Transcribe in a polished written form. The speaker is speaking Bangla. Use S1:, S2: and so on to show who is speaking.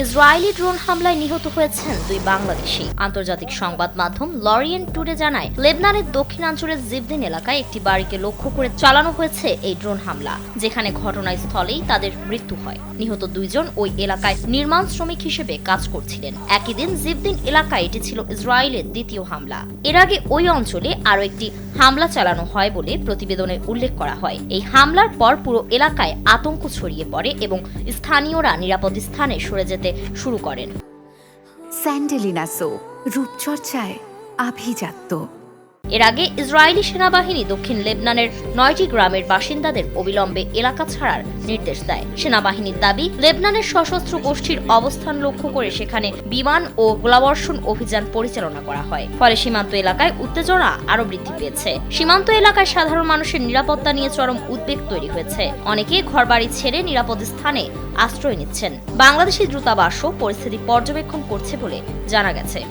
S1: ইসরায়েলি ড্রোন হামলায় নিহত হয়েছেন 2 বাংলাদেশি। আন্তর্জাতিক সংবাদ মাধ্যম লরিয়েন্ট টুডে জানায়, লেবনানের দক্ষিণাঞ্চলের জিবদিন এলাকায় একটি বাড়িকে লক্ষ্য করে চালানো হয়েছে এই ড্রোন হামলা, যেখানে ঘটনাস্থলেই তাদের মৃত্যু হয়। নিহত 2 জন ওই এলাকায় নির্মাণ শ্রমিক হিসেবে কাজ করছিলেন। একই দিন জিবদিন এলাকায় এটি ছিল ইসরায়েলের দ্বিতীয় হামলা। এর আগে ওই অঞ্চলে আরও একটি হামলা চালানো হয় বলে প্রতিবেদনে উল্লেখ করা হয়। এই হামলার পর পুরো এলাকায় আতঙ্ক ছড়িয়ে পড়ে এবং স্থানীয়রা নিরাপদ স্থানে সরে যেতে শুরু করেন।
S2: স্যান্ডেলিনা সো, রূপচর্চায় আভিজাত্য।
S1: এর আগে ইসরায়েলি সেনাবাহিনী দক্ষিণ লেবনানের 9টি গ্রামের বাসিন্দাদের অবিলম্বে এলাকা ছাড়ার নির্দেশ দেয়। সেনাবাহিনীর দাবি, লেবনানের সশস্ত্র গোষ্ঠীর অবস্থান লক্ষ্য করে সেখানে বিমান ও গোলাবর্ষণ অভিযান পরিচালনা করা হয়। ফলে সীমান্ত এলাকায় উত্তেজনা আরও বৃদ্ধি পেয়েছে। সীমান্ত এলাকায় সাধারণ মানুষের নিরাপত্তা নিয়ে চরম উদ্বেগ তৈরি হয়েছে। অনেকে ঘরবাড়ি ছেড়ে নিরাপদ স্থানে আশ্রয় নিচ্ছেন। বাংলাদেশি দূতাবাসও পরিস্থিতি পর্যবেক্ষণ করছে বলে জানা গেছে।